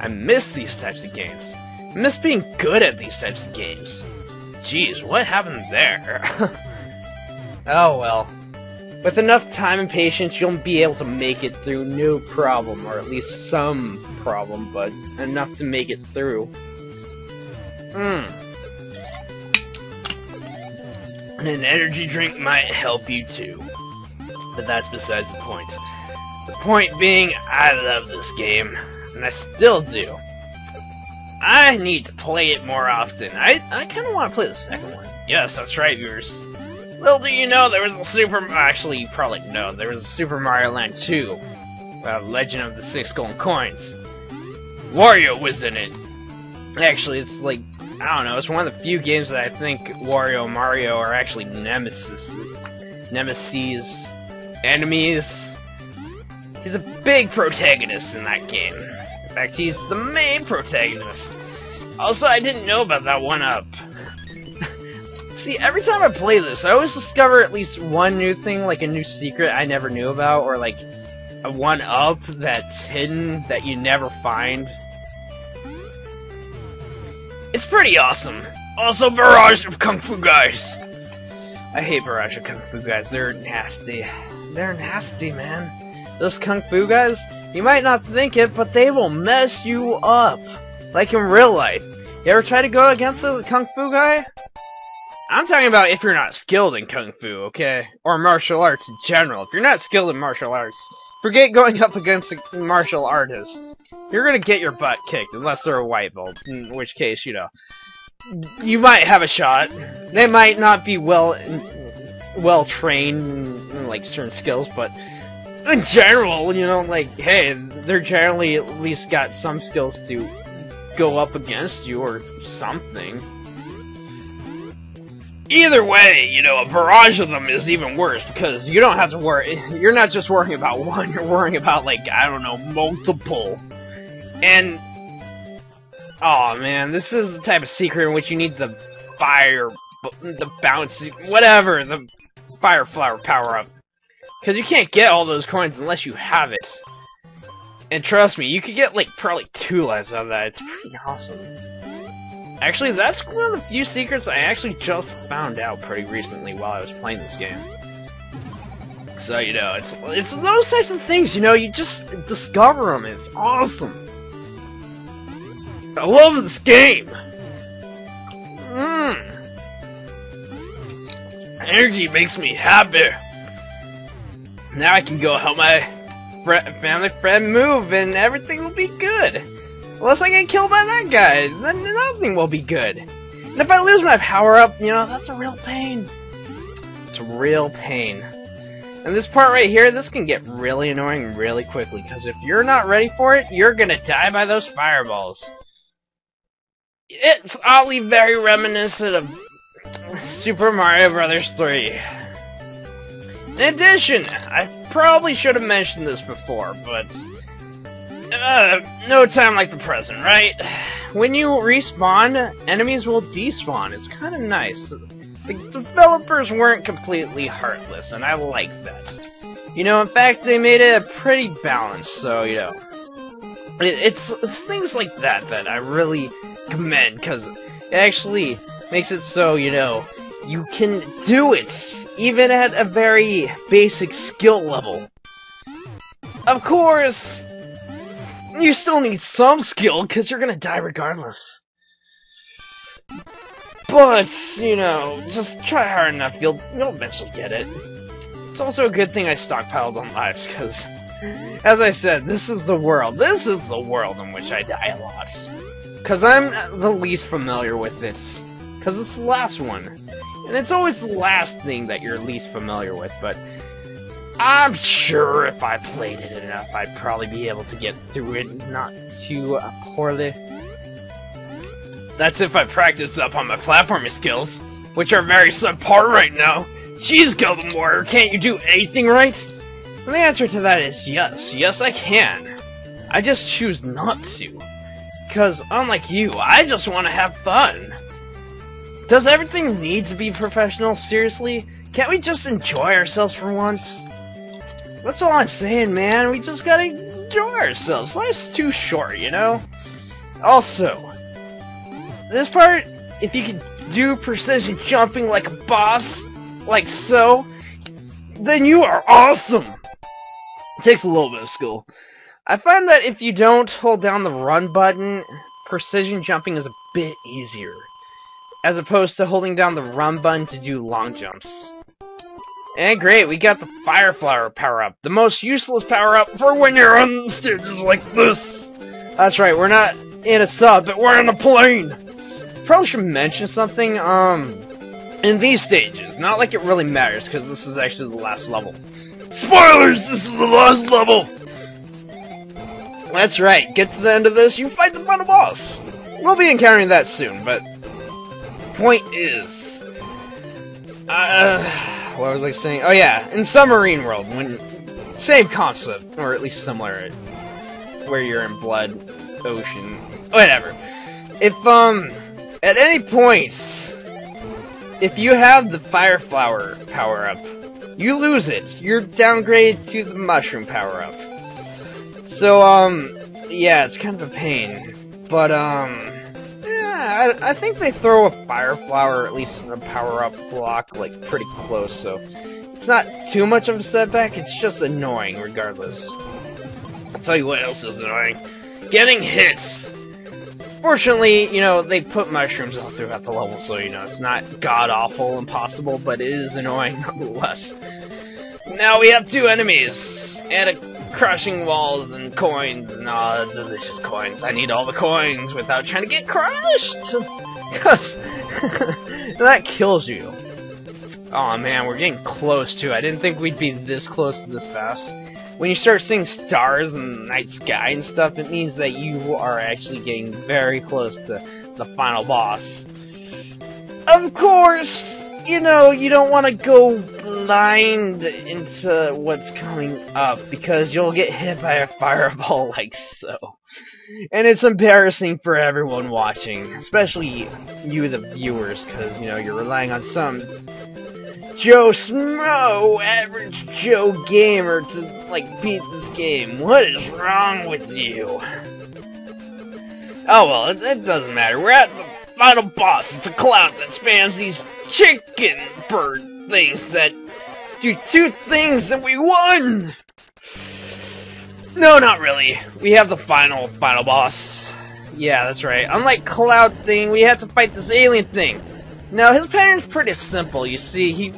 I miss these types of games. I miss being good at these types of games. Jeez, what happened there? Oh well. With enough time and patience, you'll be able to make it through no problem, or at least some problem, but enough to make it through. And an energy drink might help you too. But that's besides the point. The point being, I love this game, and I still do. I need to play it more often. I kind of want to play the second one. Yes, that's right, viewers. Little do you know, there was a actually, you probably know, there was a Super Mario Land 2. Legend of the Six Golden Coins. Wario was in it. Actually, it's like, I don't know, it's one of the few games that I think Wario and Mario are actually nemesis, enemies. He's a big protagonist in that game. In fact, he's the main protagonist. Also, I didn't know about that one-up. See, every time I play this, I always discover at least one new thing, like a new secret I never knew about, or like a one-up that's hidden that you never find. It's pretty awesome. Also, Barrage of Kung Fu guys. I hate Barrage of Kung Fu guys. They're nasty. They're nasty, man. Those Kung Fu guys, you might not think it, but they will mess you up. Like in real life. You ever try to go against a Kung Fu guy? I'm talking about if you're not skilled in Kung Fu, okay? Or martial arts in general. If you're not skilled in martial arts, forget going up against a martial artist. You're gonna get your butt kicked, unless they're a white belt, in which case, you know, you might have a shot. They might not be well trained in, like, certain skills, but in general, you know, like, hey, they're generally at least got some skills to go up against you, or something. Either way, you know, a barrage of them is even worse, because you don't have to worry, you're not just worrying about one, you're worrying about, like, I don't know, multiple. And, oh man, this is the type of secret in which you need the fire, the bounce, whatever, the fire flower power-up. Because you can't get all those coins unless you have it. And trust me, you could get, like, probably 2 lives out of that, it's pretty awesome. Actually, that's one of the few secrets I actually just found out pretty recently while I was playing this game. So, you know, it's those types of things, you know, you just discover them, it's awesome. I love this game! Energy makes me happy. Now I can go help my family friend move and everything will be good. Unless I get killed by that guy, then nothing will be good. And if I lose my power-up, you know, that's a real pain. It's a real pain. And this part right here, this can get really annoying really quickly, because if you're not ready for it, you're gonna die by those fireballs. It's oddly very reminiscent of Super Mario Bros. 3. In addition, I probably should have mentioned this before, but no time like the present, right? When you respawn, enemies will despawn. It's kind of nice. The developers weren't completely heartless, and I like that. You know, in fact, they made it a pretty balanced, so, you know. It's things like that that I really commend, because it actually makes it so, you know, you can do it, even at a very basic skill level. Of course, you still need some skill, because you're gonna die regardless. But, you know, just try hard enough, you'll eventually get it. It's also a good thing I stockpiled on lives, because, as I said, this is the world. This is the world in which I die a lot. Because I'm the least familiar with it. Because it's the last one. And it's always the last thing that you're least familiar with, but I'm sure if I played it enough, I'd probably be able to get through it not too poorly. That's if I practice up on my platforming skills, which are very subpar right now. Jeez, Golden Warrior, can't you do anything right? And the answer to that is yes. Yes, I can. I just choose not to. Because, unlike you, I just want to have fun. Does everything need to be professional? Seriously? Can't we just enjoy ourselves for once? That's all I'm saying, man. We just gotta enjoy ourselves. Life's too short, you know? Also, this part, if you can do precision jumping like a boss, like so, then you are awesome! It takes a little bit of skill. I find that if you don't hold down the run button, precision jumping is a bit easier, as opposed to holding down the run button to do long jumps. And great, we got the Fire Flower power-up, the most useless power-up for when you're on stages like this! That's right, we're not in a sub, but we're in a plane! Probably should mention something, in these stages, not like it really matters, because this is actually the last level. Spoilers! This is the last level! That's right, get to the end of this, you fight the final boss! We'll be encountering that soon, but... point is... what was I saying? Oh yeah, in Submarine World, when... same concept, or at least similar, where you're in Blood Ocean, whatever. If, at any point, if you have the Fire Flower power-up, you lose it. You're downgraded to the Mushroom power-up. So, yeah, it's kind of a pain. But, yeah, I think they throw a Fire Flower, at least a power-up block, like, pretty close, so it's not too much of a setback, it's just annoying, regardless. I'll tell you what else is annoying. Getting hits! Fortunately, you know, they put mushrooms all throughout the level, so, you know, it's not god-awful impossible, but it is annoying nonetheless. Now we have 2 enemies, and crushing walls and coins, and delicious coins. I need all the coins without trying to get crushed! Because that kills you. Aw, man, we're getting close to it. I didn't think we'd be this close to this fast. When you start seeing stars in the night sky and stuff, it means that you are actually getting very close to the final boss. Of course, you know, you don't want to go blind into what's coming up, because you'll get hit by a fireball like so. And it's embarrassing for everyone watching, especially you, the viewers, because, you know, you're relying on some Joe Smo, average Joe gamer, to, like, beat this game. What is wrong with you? Oh well, it doesn't matter. We're at the final boss. It's a cloud that spams these chicken bird things that do 2 things, and we won! No, not really. We have the final boss. Yeah, that's right. Unlike Cloud Thing, we have to fight this alien thing. Now, his pattern's pretty simple. You see, he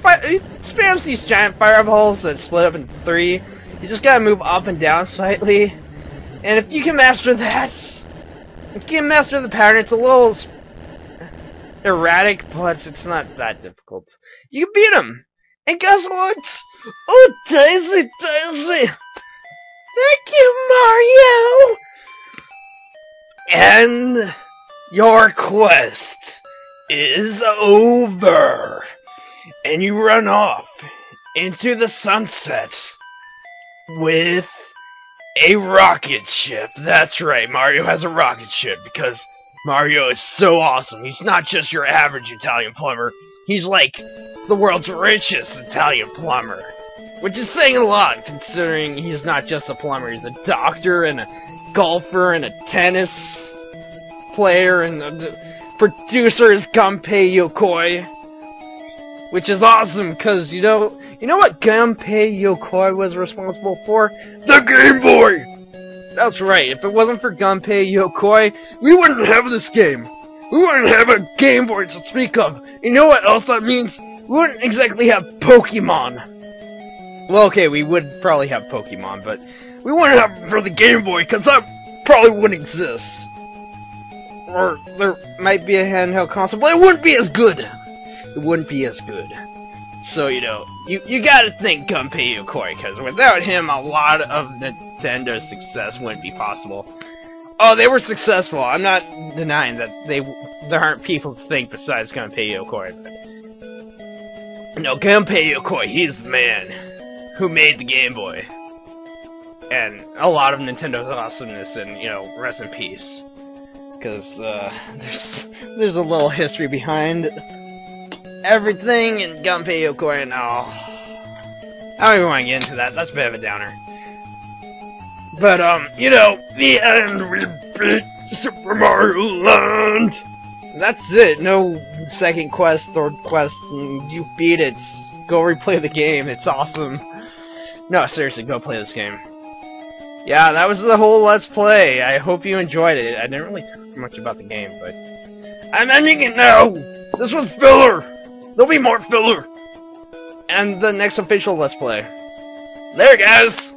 spams these giant fireballs that split up in 3. You just gotta move up and down slightly. And if you can master that, if you can master the pattern, it's a little erratic, but it's not that difficult. You can beat him! And guess what? Oh, Daisy, Daisy! Thank you, Mario! And your quest is over. And you run off into the sunset with a rocket ship. That's right, Mario has a rocket ship because Mario is so awesome. He's not just your average Italian plumber. He's like the world's richest Italian plumber. Which is saying a lot, considering he's not just a plumber. He's a doctor and a golfer and a tennis player, and the producer is Gunpei Yokoi. Which is awesome, because you know what Gunpei Yokoi was responsible for? The Game Boy! That's right, if it wasn't for Gunpei Yokoi, we wouldn't have this game. We wouldn't have a Game Boy to speak of. You know what else that means? We wouldn't exactly have Pokemon. Well, okay, we would probably have Pokemon, but we wouldn't have it for the Game Boy, because that probably wouldn't exist. Or there might be a handheld console, but it wouldn't be as good. It wouldn't be as good. So, you know, you gotta thank Gunpei Yokoi, because without him, a lot of Nintendo's success wouldn't be possible. Oh, they were successful. I'm not denying that there aren't people to thank besides Gunpei Yokoi. But no, Gunpei Yokoi, he's the man who made the Game Boy. And a lot of Nintendo's awesomeness, and, you know, rest in peace. Because, there's a little history behind everything in Gunpei Yokoi, and I don't even want to get into that. That's a bit of a downer. But, you know, the end, we beat Super Mario Land! That's it, no second quest, third quest, you beat it. Go replay the game, it's awesome. No, seriously, go play this game. Yeah, that was the whole Let's Play. I hope you enjoyed it. I didn't really talk much about the game, but... I'm ending it now! This was filler! There'll be more filler! And the next official Let's Play. There, guys!